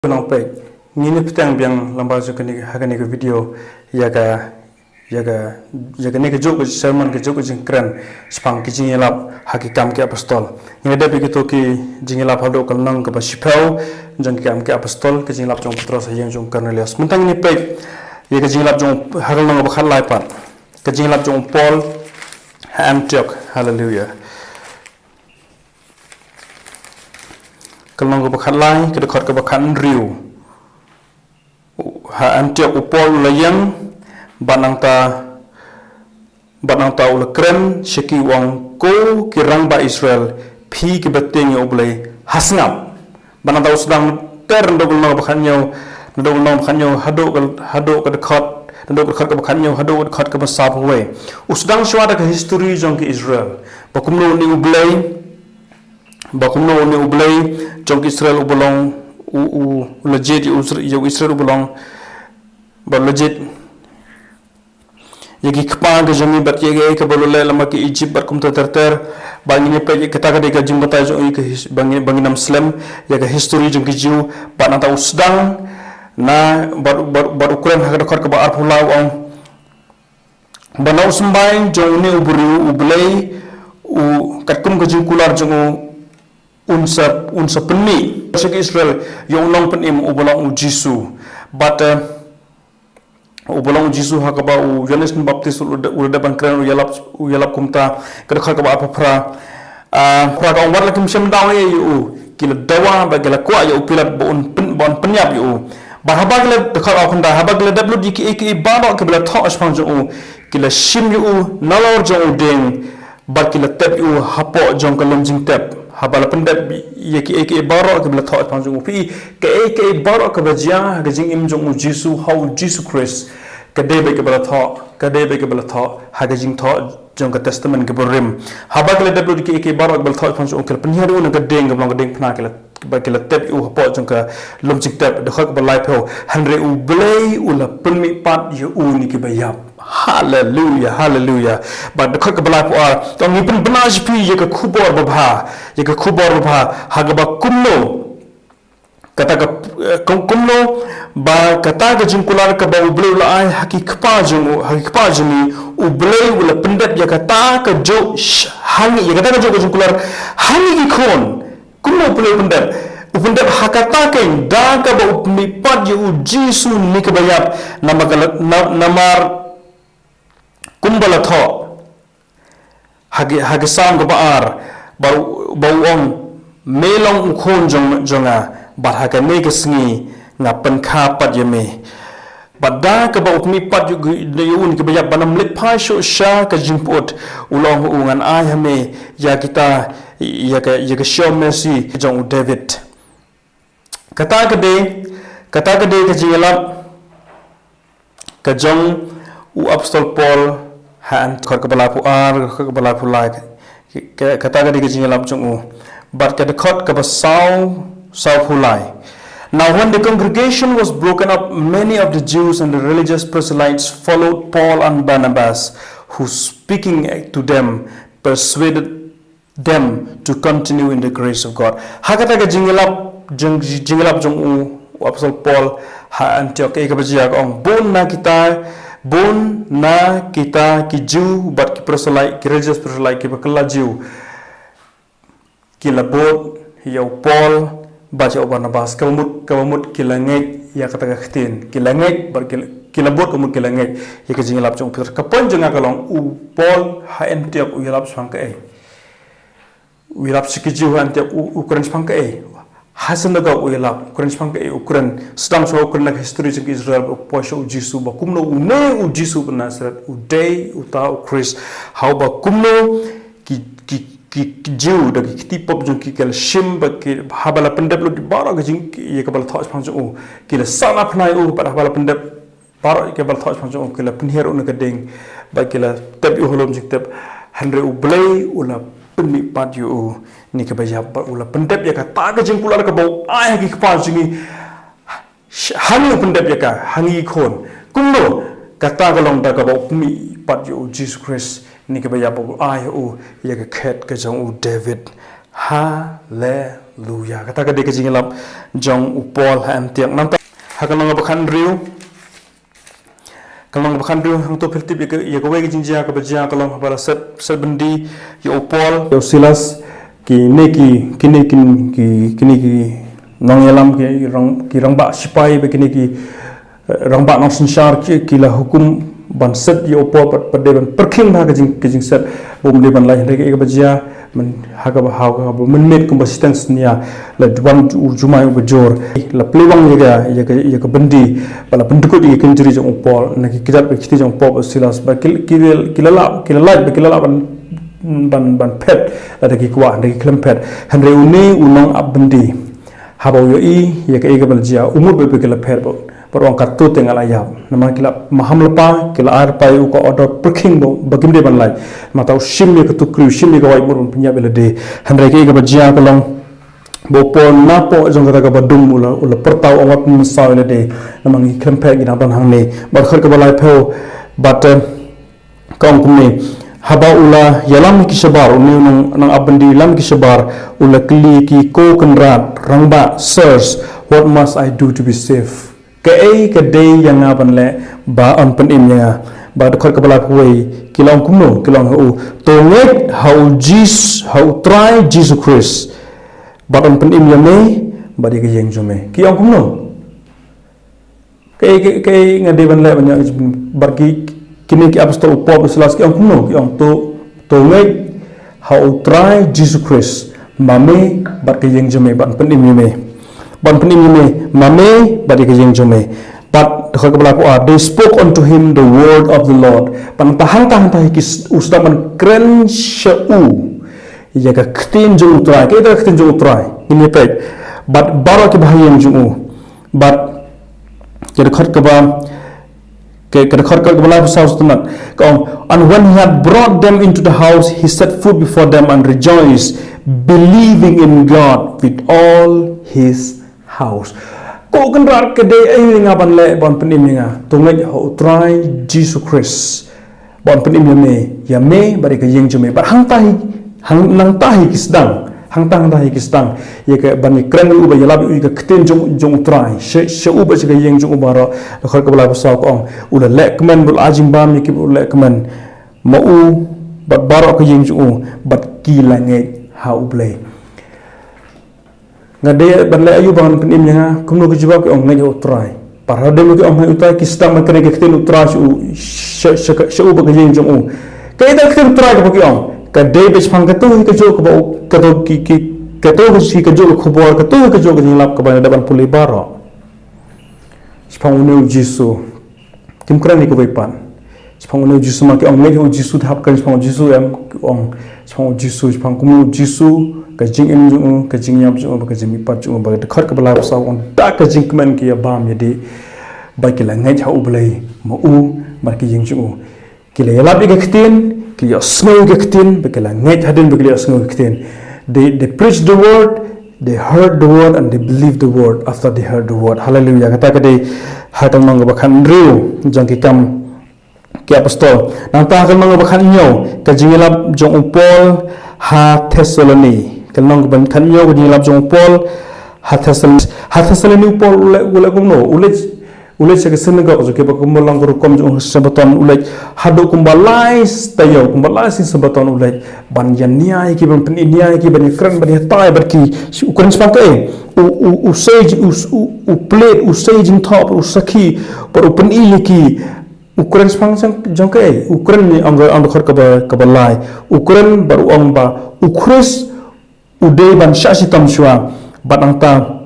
Penampai ngini petang biang lambal jo kini hakani ke video yaga ni ke jok sermon ke jok jingkran spang ki jingilap hakikam ke apostol ngini da begitu ki jingilap hado kalnang ke basipau jang kam ke apostol ke jingilap jong Petrus yang jong Cornelius mentang ni pe yaga jingilap jong harang ba khan lai pat ke jingilap jong Paul Antioch hallelujah kalnang ba khan lai ke dekat ke ba khan riu ha Antioch Paul layang banang ta ulakren sheki wang ko kirang ba Israel phi ke bateng oblay hasngam banang ta usdang ter ndogul no bakhanyo hado ka dekat ndogul khat ka bakhanyo hado khat ka basap we usdang shwada ka history jong ke Israel bakumno ni ublay jong Israel ubolong legit Israel ubolong ba legit yagi kepang ke jami bat yagi ke bolole lama ke Egypt bat kum terter bangi ne pe kata ka de ka jim bata jo ke bangi nam slam yaga history jong ke jiu bat na ta usdang na bat ukuran ha ka ba ar pulau ong banau sembai jong ne ublay u katkum ke jing kular jong unsa penni segi Israel yang long penim ubolong Jisu but ubolong Jisu hakaba u Johannes Baptis udah bangkran uyalap kumta kedekhat kaba apa pra ka war lakim sem dawe yu kila dawa bagala kwa yu pilat bon penyap yu bahaba kila dekhat au khanda haba kila dablu diki iki baba kila tho aspan jo kila sim yu nalor jo ding ba kila tep yu hapo jong kalom jing tep habala pendap yaki baro ke bela thot panjung pi ke baro ke bajia ke jing im jong Jisu how Jesus Christ ke debe ke bela thot ha ke jing thot jong ke testament ke borim haba ke deblo ke baro ke bela thot panjung ke penhiru na ke deng phna ke ba ke tep u hapo jong ke lom jing tep de khak ba lai pho hanre u blay u la penmi pat yu u ni ke bayap hallelujah but the khak bala po to ni pen banaj pi ye ka khubor ba ha ga ba kumno ba kata ga jingkular ka ba ubleu la ai hakikpa jumi ubleu la pendat ya kata ka jo hangi ya kata ka jo jingkular hangi ki khon kumno ubleu pendat hakata ken da ka ba upmi pat yu Jisu ni ka bayap namar kumbala tho hage sam ga baar bawong melong khon jonga bar haga ne ga sngi nga pan kha pat yeme badda ka ba upmi pat yun ke bayap banam lek phai sho sha ka jimpot ulong ungan ai hame ya kita ya ka show mercy jong David kata ka de ka jilap ka jong u apostol Paul han khor ka bala pu lai kata ga de jing lam chung u but ka de khot ka ba sau pu lai. Now when the congregation was broken up, many of the Jews and the religious proselytes followed Paul and Barnabas, who speaking to them persuaded them to continue in the grace of God. Hakata ga jing lap chung u apostol Paul ha Antioch ka ba jia ong bon na kita ki Jew but ki proselyte ki religious proselyte ki bakla Jew ki labot ya Paul baca Barnabas kamut ki langai ya kata khtin ki langai bar ki labot kamut ki langai ya ki jingilap chung Peter kapon jenga kalong u Paul ha Antioch u yalap sang ka u yalap ki Jew Antioch u Korinth sang ka hasan daga uyalap Korinth pang ke ukuran sedang so ukuran history jeng Israel posho Jisu ba kumno une Jisu benasaret udai uta Chris how ba kumno ki Jew dagi kitipop jeng ki kel shim ba ki habala pendep lo di bara jeng ye ka bal thos pang jo ki la sana phnai ba habala pendep bara ke bal thos pang jo ki la penher un ka ding ba ki la tep holom jeng tep hanre u blay ula penmi pat yu ni ke bayap ula pendep ya ka ta ka jingkular ka bau ai ki kpa jingi hangi pendep ya ka hangi khon kumno kata ka long ta ka bau mi pat yu Jesus Christ ni ke bayap ai u ya ka khet ka jong u David hallelujah Hallelujah. Kata ka de ka jingilap jong upol ha am tiak nam ta hakalong bakhan riu kalong bakhan riu hang to filtip ya ko we jingjia ka bajia kalong bala set bendi ya upol ya Silas ki nong yalam ki rang ba sipai be ki rang ba nong sinshar ki la hukum ban set ya upol pade ban perking ha ka jing set bom de ban lai de ka bajia men haga men met consistence nia la duan jumai bejor la plewang ya ka bendi bala pendukut ya kenjeri jong upol na ki kidat be kiti jong pop Silas ba kilala ban pet la de ki kwa de ki klempet hanre uni unong abendi habau yo ya ka ega balja umur be ke la pet perong kartu tengal ayam nama kila maham lepa kila air payu ko order perking bo bagim de ban lai mata shim ye ketu kru shim ye ka wai murun punya bela de handai ke ga bajia kalong bo pon napo jong ga badum ula pertau awat misau le de nama ngi krempe gi dan hang ne bar khar ka balai pho but kong kumni haba ula yalam ki sabar uni nang abandi lam ki sabar ula kli ki ko kenrat rangba sirs what must I do to be safe ke day yang aban le ba on pen imnya ba khor ka bala huai kilong kumno kilong hu to net how try Jesus Christ ba on pen imnya me ba di ke yeng jome kilong kumno ke ngade ban le banyak barki kini ki apostol Paul Silas kilong kumno kilong to net how try Jesus Christ mame ba ke yeng jome ba on pen imnya me ban penim me mame badi ke jeng jome but khol kabla ko they spoke unto him the word of the Lord pan tahang hikis usdaman kren shau ya ka ktin jung utrai ke da ktin jung utrai ini pek but baro ke bahayem jung but ke khot kabla saus tunat and when he had brought them into the house he set food before them and rejoiced believing in God with all his house ko kan rar ke de ai nga ban le bon penim nga to ngai ho try Jesus Christ bon penim me ya me bari ka yeng jume bar hang nang tahi kisdang ya ka ban kren u ba yala u ka kten jong try she u ba ka yeng jong baro khol ka bala sa ko u le kmen bul ajim bam ki u le kmen ma u bat baro ka yeng jong bat ki la ngai ha u ble ngade banle ayu bangan penim nya kumno ke jawab ke ong ngai utrai parade mo ke ong ngai utrai kistam ma kene ke kten utrai shu ba ke jeng jong ke da kten utrai ke ong ka de be phang ka to ke jo ko ka to ki ka to ke jo ko bor ka to ke jo ke lap ka ba da ban puli baro phang unu jisu kim krani ko pan phang unu jisu ma ke ong ngai jisu thap kan phang jisu em ong phang jisu phang kum jisu ka jing em jung ka jing yap jung ka jing mi pat jung ba khar ka bala sa on ta ka jing kmen ki bam ye de ba ki la ngai ha u blai ma u ba ki jing jung ki la yala bi ka ktin ki ya smell ka ktin ba ki la ngai hadin ba ki la smell ka ktin they preached the word they heard the word and they believed the word after they heard the word hallelujah kata ka de ha tang mang ba khan riu jang ki kam ki apostol nang ta kan mang ba khan nyo ka jing lap jong Paul ha Thessaloni kalong ban khan yo ni lap jong Paul ha Thessaloni Paul ule kumno ule se kesen ga zo ke ba kum lang ro kom jong sabaton ule hado kum balai stayo kum balai sin sabaton ule ban yan nia ki ban pen nia ki ban kran ban tai ban ki ukran spa ke u sage u plate u sage in top u saki por pen ki ukran spang jong ke ukran ni ang khor ka balai ukran baru ong ba ukris uday ban syasi tam shua bat angta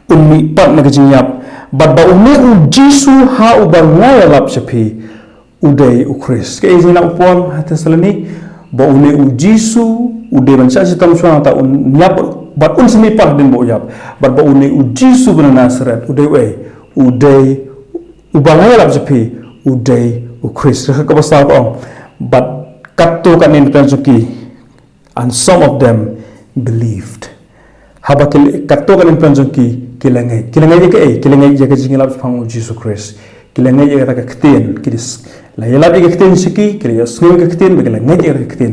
ummi pat na gajiyap bat ba ummi u jisu ha u ban ngaya lap sapi uday ukris ke izina upon Thessaloni ba ummi u jisu uday ban syasi tam shua ta nyap bat un semi pat din bo yap bat ba ummi u jisu ban Nazaret uday we uday u ban ngaya lap sapi uday ukris ka basa ko but katto kanin pensuki and some of them believed haba katto kan penjon ki kilangai ke kilangai je ke jingila phang Jesus Christ kilangai je ka kten kidis la yala ke kten siki kile yasngu ke kten be kilangai je ke kten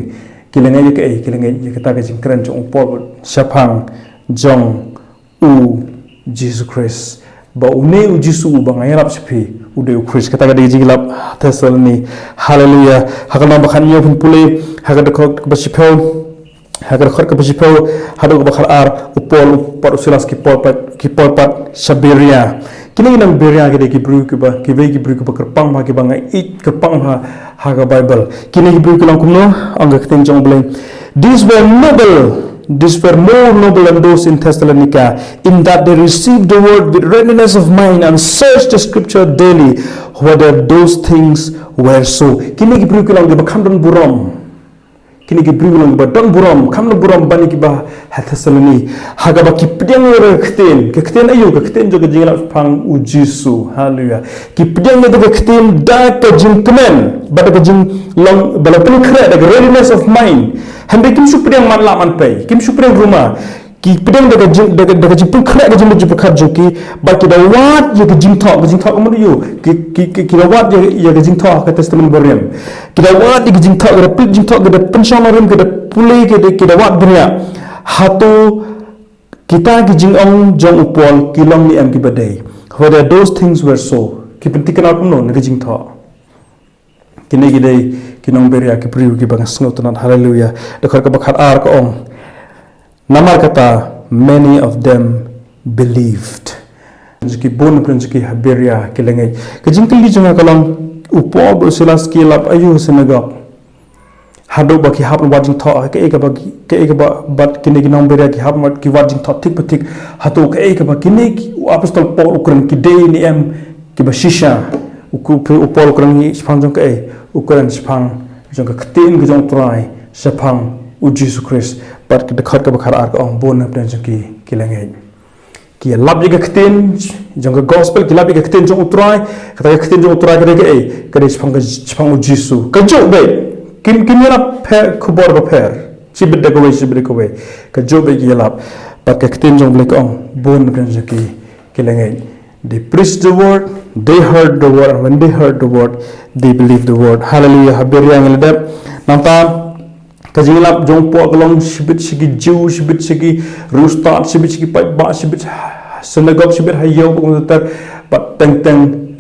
kilangai je ke kilangai je ka jingkran jong pol shapang jong u Jesus Christ ba une u Jesus ba ngayap sepi ude u Christ kata kada jigilap Thessaloni hallelujah hakana bakhan yo pun pule hakada khok basipau hakada khok basipau hadu bakhar ar upol par usilas ki pol pat Siberia kini nang beria ke ki bru ke ba ki ve ki bru ke ba kerpang ma ke ba ngai it kerpang ha ga Bible kini ki bru ke lang kumno angga kten jong bleng these were more noble than those in Thessalonica, in that they received the word with readiness of mind and searched the scripture daily whether those things were so. Kini ki bru ke lang ke ba khamdan buram kini ki bru lang ba don buram khamdan buram bani ki ba Thessaloni haga ba ki pdiang re kten ayu kten jo ke jingla phang u Jisu hallelujah ki pdiang ne de kten da ka jing kmen ba da jing long bala pen khre da readiness of mind hande kim su pdiang man la man pe kim su pdiang rumah ki pdiang daga jing pun khre ga jing ju pakhat jo ki ba ki da wat ye ga jing thok mo yu ki da wat ye ga jing thok ka testament boriam ki da wat ye ga jing thok ga pit jing thok ga pension rim ga pulei ki da wat bria hatu kita ki jing ong jong upol kilong ni am ki badai whether those things were so ki pentikkan out no ni jing thok kini gidai kinong beria ki priu ki bang snotunan hallelujah dekhar ka bakhat ar ka ong namar kata many of them believed jiki bon prinjiki haberia ki lengai ka jingkli jonga kalong upol bersilas ki lap ayu senagap hado baki hap wajing tho ke eka ba bat kini kinong beria ki hap ki wajing tho tik patik hato ke eka ba kini apostol Paul ukran ki dei ni em ki ba shisha upol ukran ni spang jong ke ukran spang jong ka ktin ki jong trai spang u Jesus Christ bat ke dekhar ka bakhar ar ka ong bon na jong ki lengai ki lab ye ka ktin jong ka gospel ki lab ye ka ktin jong trai kata ka ktin jong trai ke spang u Jesus ka jo be kim yala per kubor ba per sibid da ko we ka jo be ki lab bat ka ktin jong blek ong bon na jong ki lengai they preached the word, they heard the word, and when they heard the word, they believed the word. Hallelujah. Haberia ngeledep. Nanta kajilap jong po aglong sibit sigi Jew, sibit sigi Rustat, sibit sigi Paiba, sibit synagogue, sibit hayaw pagmuntar, but teng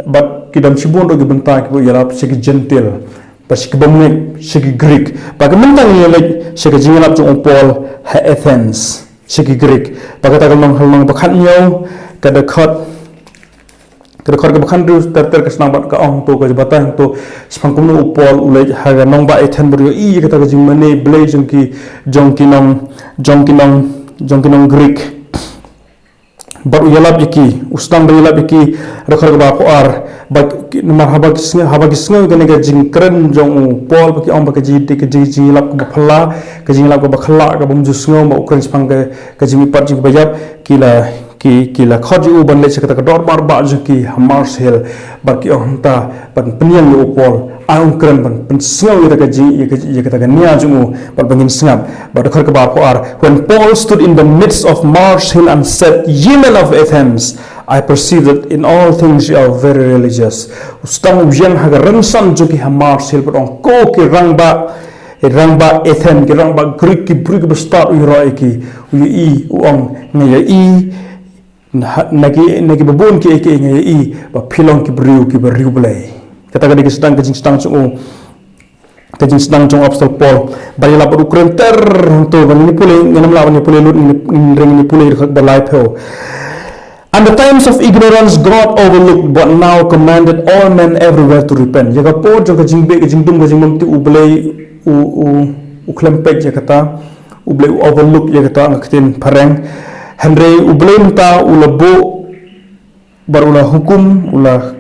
but kidam sibun rogi benta kibo yalap sigi Gentil, but sigi Bamnek, sigi Greek. Bagaimana ngelek sigi jingilap jong Paul ha Athens, sigi Greek. Bagatagalong halong bakhanyo kadakhat kerkhor ke bakhan dus ter kesnang bat ka ong to ka batang to spangkum no upol ulai haga nong ba ethen brio I kata ka jing mane blai jong ki nong Greek bar uyalab iki ustang uyalab iki rekhor ke ba ko ar ba namar haba kisnga gane ga jing kren jong upol ba ki ong ba ka ji te ka ji lap ka phla ka jing lap ka khla ka bum ju sngo ba ukran spang ka jing pat ji ba yap kila khaji u ban le sekata ka dor bar ba ki hamars hel ba ki onta ban peniang u pol aung kran ban pensau ira ka ji ye kata ka nia jumu ba bangin snap ba dekhar ka ba ko ar when Paul stood in the midst of Mars hill and said, "Ye men of Athens, I perceive that in all things you are very religious." Ustang ujian haga ransan juki hamars hil ba ong ko ki rangba Athens ki rangba Greek ki brig ba start u ro ki u I u ong ngai I nagi babon ki eke ngai I ba philong ki briu blai kata ka digi sedang kajing sedang jong apostol Paul bari la bu krenter to ban ni pule nganam la ni pule lut ni pule ba lai pho. And the times of ignorance God overlooked, but now commanded all men everywhere to repent. Jaga po jaga jing dum ti u blai u klempek jakata u blai overlook jakata ngaktin pareng Henry ublenta ulabo barula hukum ula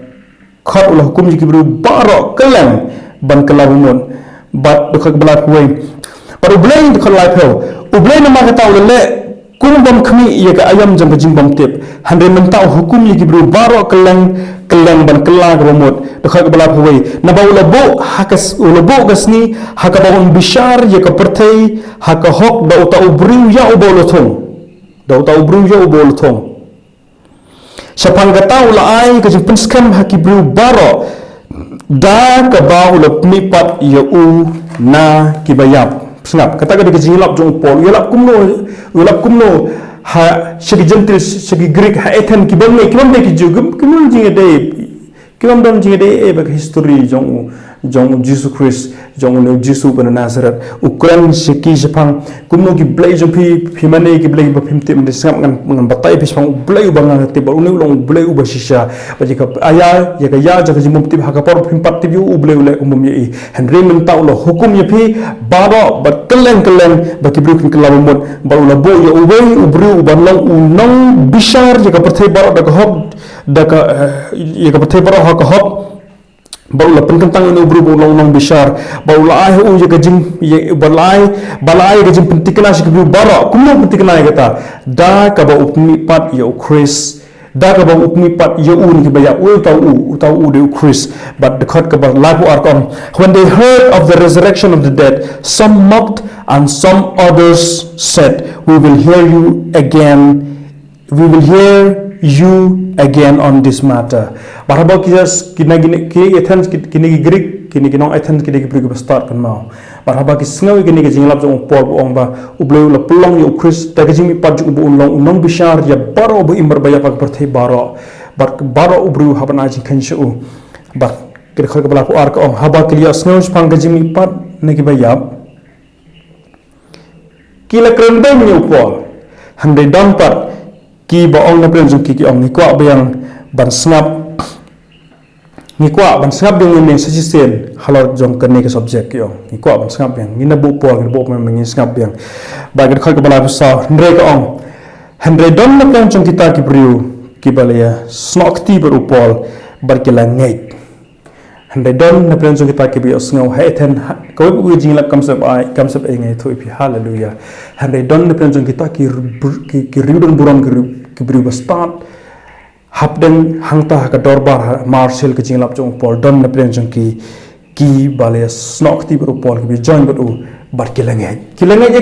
khat ula hukum jiki bru baro kelang ban kelabumon bat dekak belak way par ublain dekak life ublain ma kata ule kum bam khmi ye ka ayam jam jing bam tip Henry menta hukum jiki bru baro kelang ban kelag romot dekak belak way na ba ulabo hakas ulabo gasni hakabon bishar ye ka pertai hakahok da uta ubru ya ubolothong Dau tahu bru ya ubol thong. Sapang kata ula ai ke jing penskam haki bru baro da ka ba ula pnipat ya u na kibayap. Snap kata ka de jing lap jong pol ya lap kumno ha segi gentil segi Greek ha eten ki bang ki jugum kimul jinga de kim don jinga de bag history jong Jesus Christ jong no Jesus ben Nazareth Ukraine seki Japan kumno ki blai jong pi mane ki blai ba phim tim de sam ngan batai pis pang blai bang te ba unu long blai u ba shisha ba jika aya ya ka ya ja ji mum ti ha ka por phim pat ti u blai le umum ye Henry men taw lo hukum ye pi baro ba kelen ba ki brukin kala mot ba la bo ya u bai u bru ba long u nong bishar jika perthai baro da ka hop da ka ya ka perthai baro ha ka hop baula pentang ini ubru long long besar baula ai u je gajim balai gajim pentikna sik bu bara kumno pentikna kata da ka ba upmi pat ya Chris da ka ba upmi pat ya un ki ba ya u tau u de Chris but the khot ka ba life arkom when they heard of the resurrection of the dead some mocked and some others said we will hear you again on this matter. Baraba kijas kinagi Athens kinagi Greek kinagi nong Athens kinagi Greek start kan mau. Baraba kisngawi kinagi jinglap jong Paul ong ba ubleu la pulang yo Chris tagajimi paju bu unong bishar ya baro bu imbar baya pak perthai baro ubru habana jing khanshu ba kir khol bala ko ar ko haba kliya snoj pang gajimi pat negi bayab kila krende mi Paul hande don pat ki ba ong na pren jong ki ong ni kwa bayang ban snap ni kwa ban snap ding ni sa sen halor jong kan ni ka subject ki ong ni kwa ban snap yang ni na bu po ni bo me snap yang ba ga khol ka bala sa ndre ka ong hendre don na pren jong kita ki briu ki balaya snok ti ber upol bar ki la ngai hendre don na pren jong kita ki bi osngau ha ethen ko bu jing la kam sab ai ngai thoi pi hallelujah hendre don na pren jong kita ki riudon buram ki briu ba start hapden hangta ka dorbar marshal ke jinglap jong Paul don na pren jong ki bale snok ti ber Paul ki join ber u bar kilangai je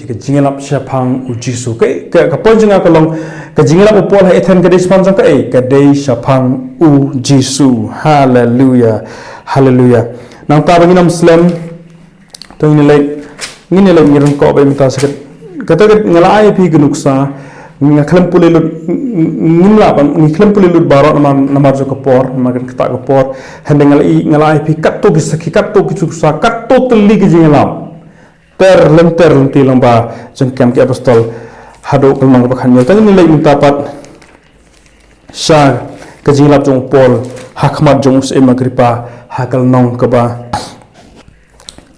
ke jinglap shapang u jisu ka pon jong ka long ka jinglap Paul ha ethen ka de sponsor ka de shapang u jisu hallelujah nang ta bangin muslim to ni like ngiron ko ba mita sakat kata ngalai pi gnuksa ngaklam pulilut ngiklam pulilut baro namar jo kapor magan kata kapor ngalai pi katto gisaki katto kisuksa katto teli ki jingalam ter lenti lamba jengkam ki apostol hado kelmang bakhan yo tani nilai mutapat sha ka jinglap jong Paul hakmat jong us emagripa hakal nong kaba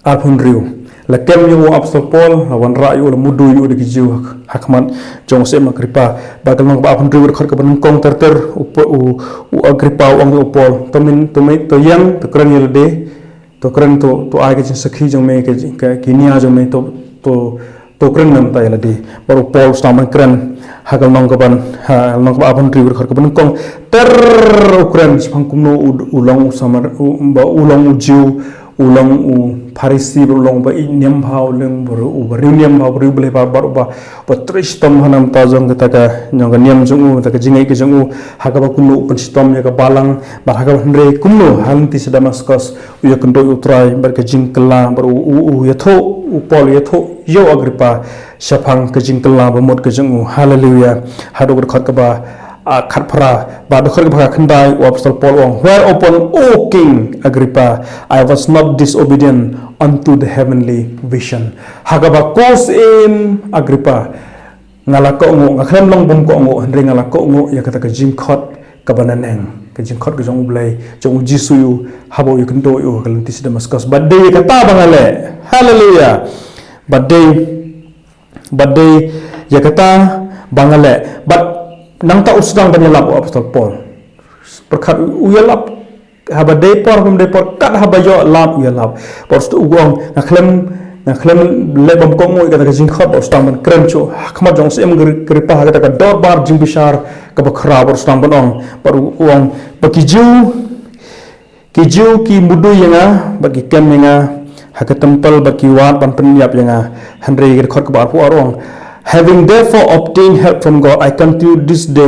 apun riu la kem yo apostol Paul wan rayu la mudu yu de gijiu hakman jong se makripa bagal nong ba apun riu khot ka ban kong ter u agripa ong u Paul to yang to kran yel de to kran to ai ke sakhi jong me ke kinia jong me to kran nam ta yel de baru Paul staman kran hakal nong ka ban nong ba apun riu khot ka ban kong ter kran spang kumno ulong samar ulong ujiu ulang Parisi ulong ba inyam bhau leng baru niam bhau baru boleh ba tristom hanam ta jong ka ka nyong niam jong ta ka jingai ke jong haga ba kunu pen stom ya ka balang ba haga hre kunu hanti se Damascus u ya kendo utrai bar ka jingkla baru ya tho Paul ya tho yo Agripa shapang ka jingkla ba mot ka jong hallelujah hado ka ka ba khatphra ba dokhor bha khandai apostol Paul ong whereupon O King Agrippa I was not disobedient unto the heavenly vision hagaba kos in Agrippa ngala ko ngo ngakhlem long bom ko ngo hre ngala ko ngo ya kata ka jim khot ka bananeng ka jim khot ka jong blai jong jisu yu habo yu kendo yu kalanti si Damascus badde ka ta bangale hallelujah badde ya kata bangale but nang ta usdang banyalap apostol Paul perkhat uyalap haba depor kat haba yo lap uyalap post ugong ngaklem lebam kongo kata jing khot usdang ban krencho khmat jong sem gripa kata ka dorbar jing bishar ka bakhra usdang ban ong paru uang pakiju ki mudu yanga bagi kem yanga haka tempel bagi wat ban penyap yanga handre khot ka bar pu arong. Having therefore obtained help from God, I continue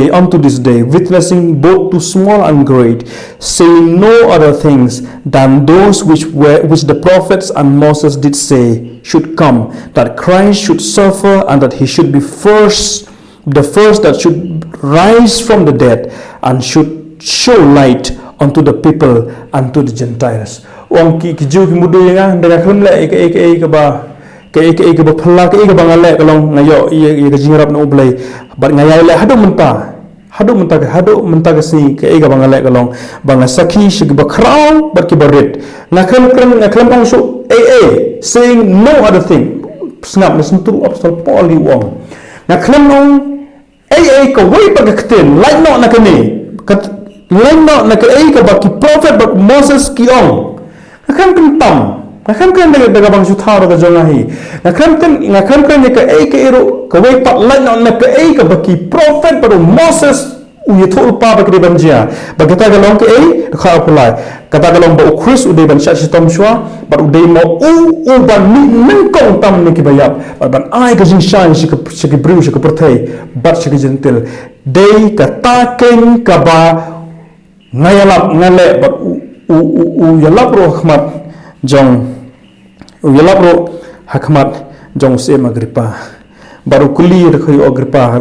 unto this day, witnessing both to small and great, saying no other things than those which the prophets and Moses did say should come, that Christ should suffer, and that he should be the first that should rise from the dead, and should show light unto the people and to the Gentiles. Wong ki ju ki mudu nga daga khlam le ke ba phalla ke ba ngale kalong ngayo ye ke jingrap no blai bar ngaya le hadu munta ka si ke ba ngale kalong banga sakhi shig ba kraw bar ki barit ngaklam ong so saying no other thing snap listen to Apostle Paul li wong ngaklam ong ka way pa katen like no na kani lain no nak ka ba ki prophet ba Moses ki ong nakam kan daga bang suthar da jongahi nakam kan ka ero ka way pat lain no nak ka ba ki prophet ba Moses u yethol pa ba kri banjia ba kata ga long ka kha apulai kata ga long ba Chris u de ban sha tom shwa ba u de mo u ban ni nang kong tam ni ki ba yap ba ban ai ka jin shan shi ka bru shi ka perthai ba shi ka gentil de ka ta ken ka ba ngayalap ngale ba u yalap ro hakmat jong se magripa baru kulir khayo agripa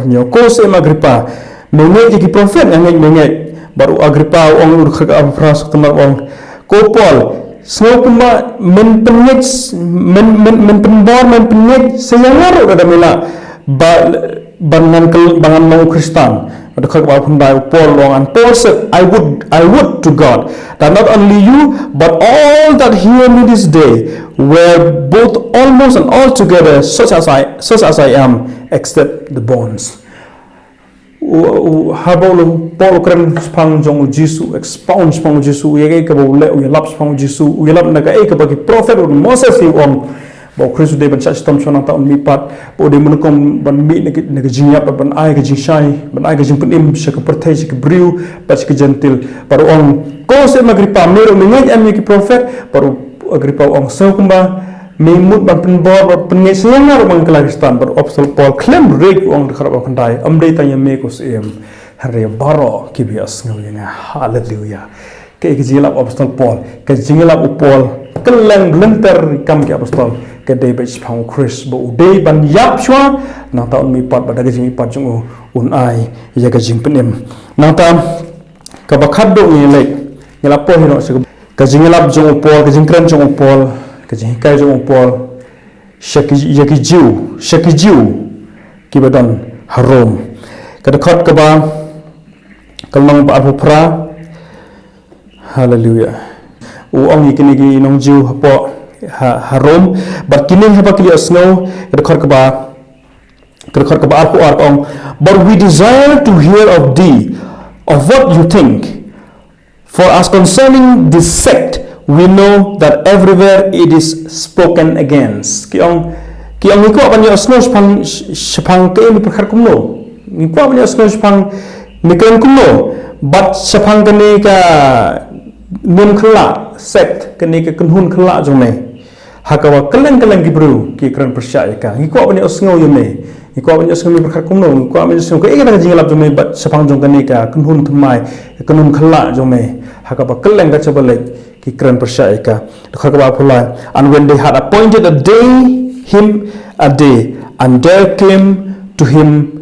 nyo ko se magripa menge ki prophet menge baru agripa ong ur kha afras kemar ong ko Paul snow kuma men penyet sayangaro da mela bangan mau Kristen Paul long and Paul said I would to God that not only you but all that hear me this day were both almost and altogether such as I am except the bones. Habol Paul kren spang jong Jesu expound spang Jesu ye ka bo le u lap spang Jesu u lap na ka e ka ba ki prophet Moses om bo Christ de ban church tom chona ta mi pat bo de mun kom ban mi ne ka jinya ban ai ka jishai ban ai ka jing penim se ka perthai se ka briu pa se ka gentil par ong ko se magripa mero mengai am ki prophet par agripa ong so kumba memut ban pen bor pen nge sengar bang Kristan par Apostle Paul claim rek ong de kharab khandai am de tanya me ko se em hare baro ki bias ngawinga hallelujah ke jilap Apostle Paul ke jingilap Paul kelang lenter kam ke Apostle ke de be chpang Chris bo de ban yap chwa na ta mi pat ba daga jing pat chung un ai ya ga jing penem na ta ka ba khat do ni le ngila po hino se ka jingilap jong Paul ka jingkran jong Paul ka jing kai jong Paul shaki jiu ki badan harom ka khat ka ba kalmang ba phra hallelujah u ong ikini gi nong jiu po harom but kining haba kili snow khar ka ba arko ong but we desire to hear of thee of what you think for as concerning this sect we know that everywhere it is spoken against ki ong ko ban yo snow spang ke mi khar kumno ni ko ban yo snow spang mi kan kumno but spang kani ka nun khla sect kani ka kunhun khla jong ne hakawa keleng ki bru ki kran percaya ka ngiko bani osngo yume ngiko bani osngo mi berkhar kumno ngiko bani osngo ke ega jingalap jome bat sapang jong kani ka kunhun khmai kunhun khla jome hakawa keleng ka chabale ki kran percaya ka hakawa phula and when they had appointed a day and there came to him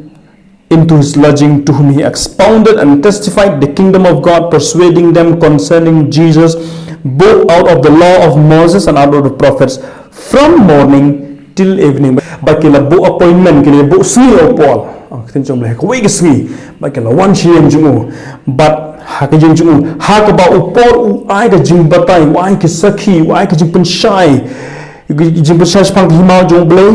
into his lodging, to whom he expounded and testified the kingdom of God, persuading them concerning Jesus, both out of the law of Moses and out of the prophets, from morning till evening. Bakila bo appointment, kila bo sui o Paul. Ang kitin jom lehek wig sui. Bakila wan shiyem jungu. But hakajing jungu. Hakaba o Paul u ay ka jing batay, u ay ka sakhi, u ay ka jing pensyai, jing pensyai sepang himau jung blay.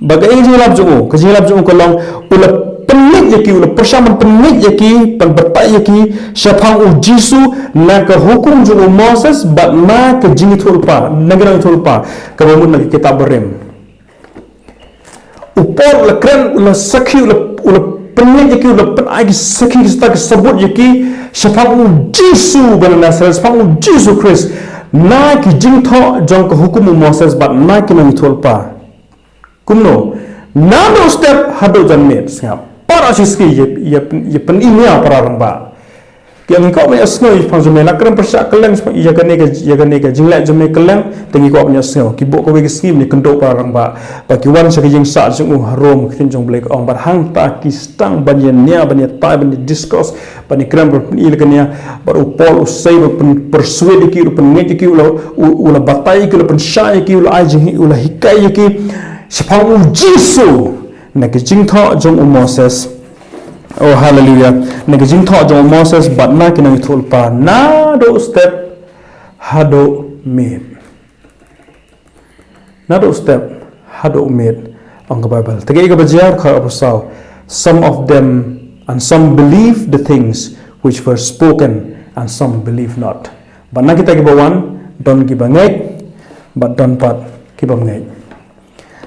Bagay jing lap jungu, kajing lap jungu kalong ulap penit yaki ulah persamaan penit yaki penbertai yaki siapang Jesu nak hukum juru Moses bat na ke jingi tulpa negara tulpa kemudian lagi kita berem upor ulah keren ulah sakhi ulah penit yaki ulah penagi sakhi kita sebut yaki siapang Jesu benar siapang Jesu Christ na ke jingi tho jong ke hukum Moses bat na ke nangi tulpa kumno nado step hado janmet siap para siski ye pen ini para ramba yang kau punya sengaja pang jom nak kena persak kelang ia kene ke jinglek jom kelang tengi kau punya sengaja kibuk kau bagi skim ni kendok parang ba bagi wan sa jing sa jung harom kin jong blek ong bar hang ta ki stang banyan nia banyan tai banyan discourse banyan kram il kenya bar upol usai persuade ki pen nge ki ula batai ki pen sha ki ula ai jing ula hikai ki sepang jisu na ki jing tho jong Moses. Oh hallelujah. Nagajing tho jong Moses but na kinang itulpa na do step hado made. Na do step hado made ang Bible. Tagay ka bajar ka apostle. Some of them and some believe the things which were spoken and some believe not. But na kita gibawan don gibangay but don pat gibangay.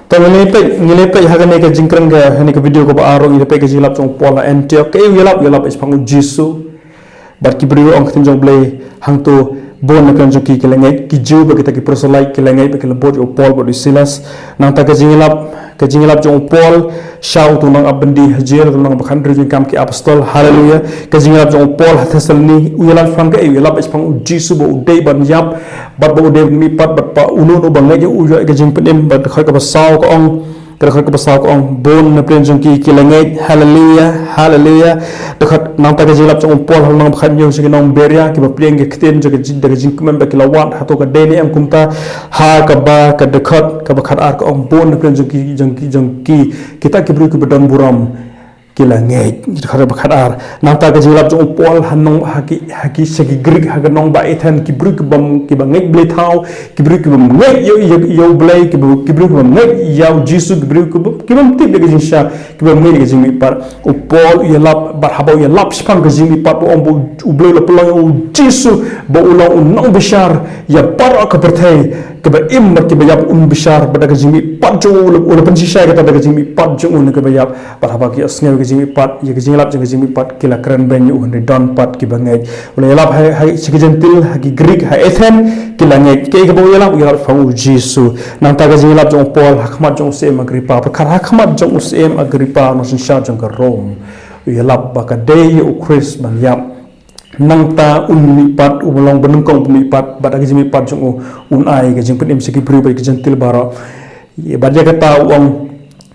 तो ngilepek hagane ka jingkrang ga hani ka video ko ba aro ngilepek ka jilap jong pola Antioch ke yelap is pangu Jisu bat ki brio ong tin jong blay hang to bon kan jong ki kelengai ki ju ba kita ki prosolai kelengai ba ki lebot o Paul ba Silas nang ta ka jingilap jong Paul shout to nang abendi hajer to nang bakhan rin kam ki apostol hallelujah ka jingilap jong Paul Thessaloni yelap fang ka yelap is pangu Jisu ba udai ban yap bat ba udai mi pat bat pa uno no bangai u ka jing penem bat kha ka basaw ko ong Kerana pasal ko ang bon na prenjong ki kilangai hallelujah dekat nang taga jilap jong Paul hal nang bakhan yo sige nang beria ki ba prieng ke kten jo daga jing kumen ba kilawat hato ka deni am kumta ha ka ba ka dekat ka bakhat ar ko ang bon na prenjong ki kita ki bru ki badon buram kilangai dekat bakhat ar nang taga jilap jong Paul hanong haki segi Greek ha nong ba ethan ki bru ki bang ngek ble thau ki bru ki bang ngek yo ble ki bru ki bang ngek yaw Jisu ki bru ki bang tip de jinsha ki bang ngek jing mi par o Paul yelap bar habo yelap spang ki jing mi par o ombo u ble la pelang o Jisu ba ulang nong bishar ya par ka berthai ke ba im ki ba yap bishar ba daga jing mi par jo ul pensisha ka daga jing mi par jo un ke ba yap bar haba ki asnge ki jing mi par ye ki jing lap jing mi par ki la kran ben u ne don pat ki ba ngek ul yelap hai ki gentil ha ki Greek ha ethen ki la ngek ke ba yelap fangu Jisu nang taga jing lap jong Paul hakmat jong sem Agripa pa khar hakmat jong sem Agripa no sin sha jong ka Rome yelap ba ka day u Chris ban yap nang ta mi pat ulong benengkong mi pat ba daga jing mi pat jong un ai ke jing penim siki bru ba ki gentil baro ye ba ja kata uang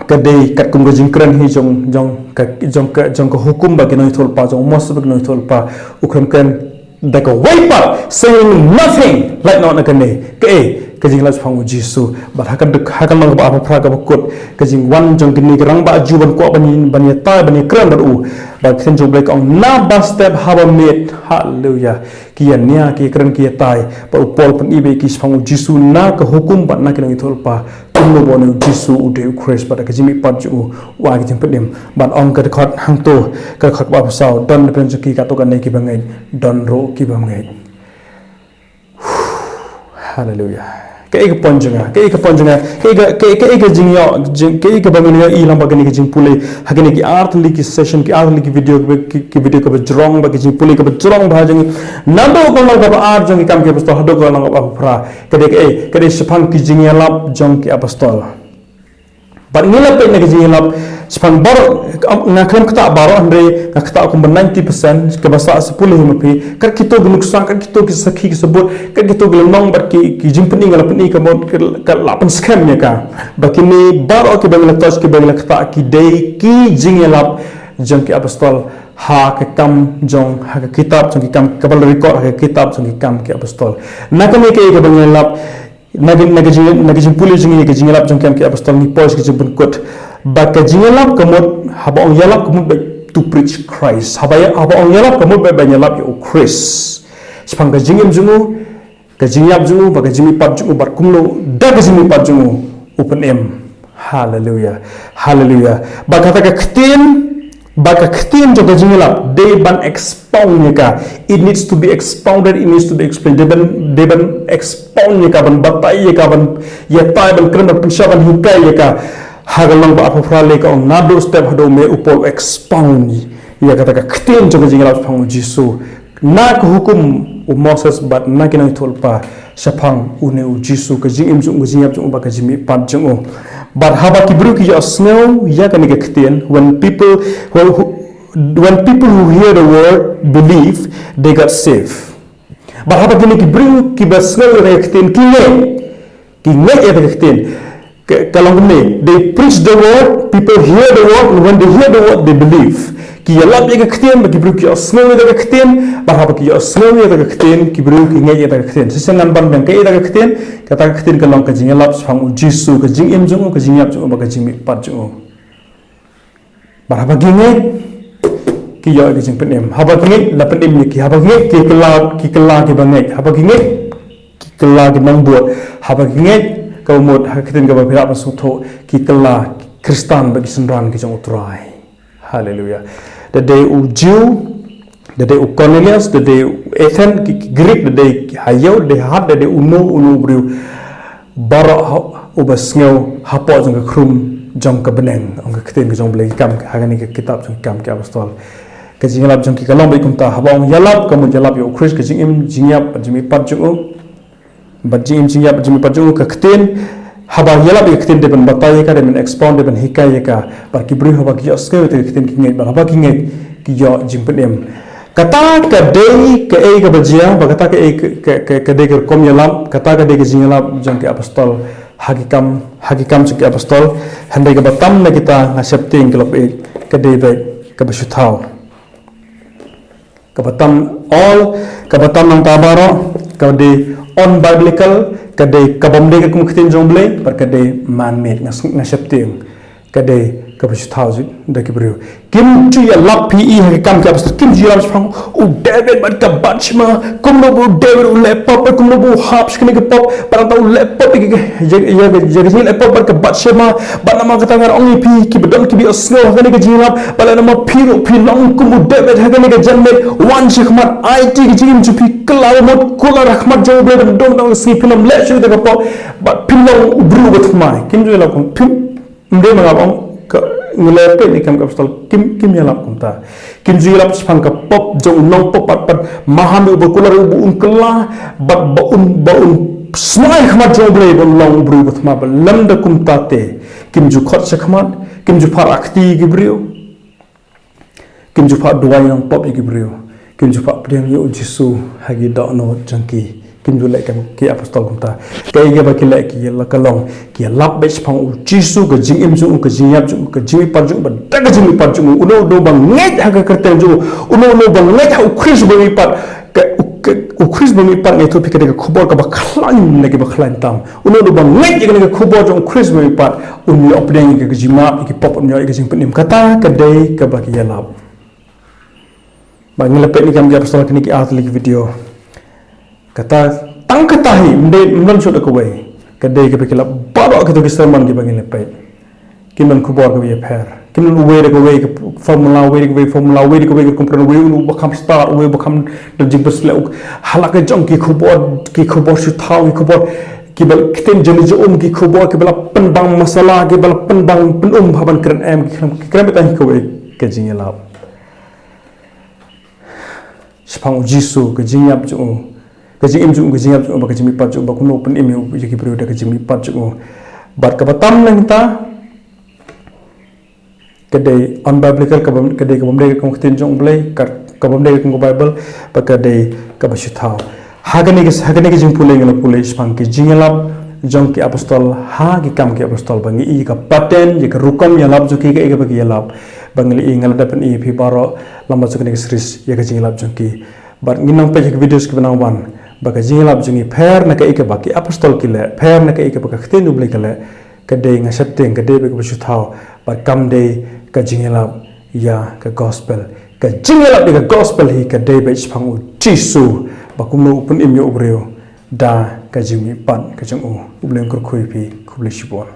kadai kat kum jing kran hi jong ka hukum ba ki noi thol pa jong mos ba noi thol pa ukram kan da ka wipe up saying nothing like not nakane ke kajing las phangu Jisu ba hakan mang ba apa pra ka bakut kajing wan jong kini rang ba juban ko bani ta bani kran baru ba khen jong blek ong na ba step haba made hallelujah kian nia ki kran ki tai ba Paul pen ibe ki phangu Jisu na ka hukum ba na kinang ithol pa tumno bonu Jisu ude Christ ba kajing mi pat ju wa ki jing pedim ba ong ka khot hang to ka khot ba pasau don pen ki ka to ka nei ki bangai don ro ki bangai hallelujah ke ponjunga ke jingyo bangnya ilang bagani ke jing pule hagani ki art liki session ki art liki video ke bajrong bagi jing pule ke bajrong bhajang nando ko lang ba art jong ki kam ke apostol hado ko lang ba phra ke sepang ki jingya lap jong ki apostol bar ngila pe na ki jingya lap sepang bar ngakram kata baro andre ngakta ko 90% ke basa 10 mapi kar kito gnuksan kar kito ki sakhi ki sebut kar kito gelong bar ki jing pening ngala pening ke lapan scam nya ka bakini baro ke bangla tos ke bangla kata ki dei ki jing lap jong ki apostol ha ke kam jong ha ke kitab jong ki kam kabal record ha ke kitab jong ki kam ki apostol nakame ke bangla lap naging puli jing ke jing lap jong kam ki apostol ni pos ki jing kot baka jingalap kamut haba ong yalap kamut to preach Christ haba ong yalap kamut ba nyalap yo Christ sepang ka jingim jungu ka jingyap jungu baka jimi pat jungu bar kumlo daga jimi pat jungu open m hallelujah baka ta ka ktin jo ka jingalap they ban expound ka it needs to be expounded it needs to be explained they ban expound ka ban batai ka ban ya tai ban kran ban shaban hikai ka hagalang ba apa frale ka on nado step hado me upol expound ya kata ka ktin jo jing la phangu Jisu na ka hukum u Moses bat na kinang tolpa sapang une u Jisu ka jing im jung jing yap jung ba ka jimi pat jung bat haba ki bru ki ya snow ya ka ni ka ktin when people when people who hear the word believe, they got saved. Bahapa kini kibring kibasngal rektin kinge rektin. Kalau ni, they preach the word, people hear the word, and when they hear the word, they believe. Ki yalap ye rektin, bagi bring ki asngal rektin, bahapa ki asngal rektin, ki bring ki nge rektin. Sesengan ban yang kaya rektin, kata rektin kalau kajing yalap sang Jisu, kajing imjung, kajing yap jung, kajing mipat jung. Bahapa kinge ki yo kajing penem. Haba kinge la penem ni ki haba kinge ki kelah ki bangai. Haba kinge ki kelah ki nang buat. Haba kinge kau mod hakitin kau berpihak masuk ki kelah Kristan bagi senran ki jong utrai. Hallelujah. The day u Jew, the day u Cornelius, the day Ethan ki Greek, the day Hayo, the day Had, the day unu beriu barak ubasngau hapo jong ke krum jong ke beneng, jong ke kitin ki jong boleh kam hagani ke kitab jong kam ke apostol. Kajing yalap jong ki kalong baik kumta habang yalap kamu yalap yo Chris kajing im jingyap jimi pat jong bajing jingyap jimi pat jong ke kitin haba yalap ke kitin depan batai ka depan expound depan hikaya ka bar ki bri haba ki oske te kitin ki ngai bar haba ki ngai ki yo jim penem kata ka dei ke e ka bajia ba kata ke dei ke kom yalap kata ka dei ke jingyap jong ke apostol hakikam ke apostol handai ke batam na kita ngasepting ke lop e ke dei be ke basyutau kabatam all kabatam nang tabaro kade on biblical kade kabamde ka kumkitin jomble par kade man made ngasepting kade kabashthauji da kibriu kim chu ya lap pe ha kam ka pastor kim ju ya phang u David bat ka batchma kum no bu David u laptop kum no bu haps kini ka pop par ta u laptop ki ya laptop par ka batchma ba nama ka tangar only pi ki bedon ki bi asno ha ni ka jilap bala nama phiru phi long kum u David ha ni ka janne wan shikmat it ki jim chu pi kala mot kula rahmat jo ble dom dom si film le chu da ka pop ba pilong u bru bat mai kim ju la kum pim nde ma ba ngelepe ni kam kapstol kim yalap kumta kim ju yalap spang ka pop jong nong pop pat maham bu kular bu unkla ba snai khmat jong ble bon long bru gut ma lam da kumta te kim ju khot se khmat kim ju phar akti gibriu kim ju phar duai nong pop gibriu kim ju phar priang yo Jisu hagi da no jangki kim ju lek ki apostol kumta kai ge ba ki lek ki la kalong ki lap be phang Jisu ga jing im ju ka jing yap ju ka jing par ju ba da ga jing par ju uno do bang ngai ha ka karte ju uno bang ngai ha Chris ba mi par ka Chris ba mi par ngai to pikade ka khobor ka ba khlan lagi ba khlan tam uno do bang ngai ge ka khobor ju Chris ba mi par un yo pdeng ka jima ki pop nyo ga jing penim kata ka dei ka ba ki yalap ba ngelepe ni kam ge apostol kini ki atli video kata tang katahi mden shoda ko way kadai ke bekila baro ke to sermon ke bangin lepai kiman kubor ke fer kiman way ke way formula way ke kompren way nu bakam start way bakam dajing besle halak jong ki kubor shu thau ki kubor ki bal kiten jeni jo ki kubor ke bala penbang masalah ke bala penbang penum haban kren em ki kren betah ko way ke jingela spang Jisu ke jingyap jo kajing imju kajing ap kajing mi pat ba kuno open email jeki periode kajing mi pat bat ka batam nang ta kadai unbiblical kadai ka bomde ka khtin jong blai ka bomde ka bible ba kadai ka basyuthau hagani ke jing pulai ngala pulai spang ke jingalap jong ki apostol ha ki kam ki apostol bangi I ka paten je ka rukom yalap jo ki ka bagi yalap bangli I ngala dapen I phi baro lamba jo ke series ya ka jingalap jong ki bar nginang pe videos ki banang wan baka jingalap jungi pher na ka ike baki apostol kile pher na ka ike baka khtin uble kale kadai ngasapting kadai baka basyuthau ba kamdei ka jingalap ya ka gospel ka jingalap ka gospel hi kadai ba isphang Jisu ba kumno upun imyo ubreo da ka jimi pan ka jang uble kur khoi pi khuble shibon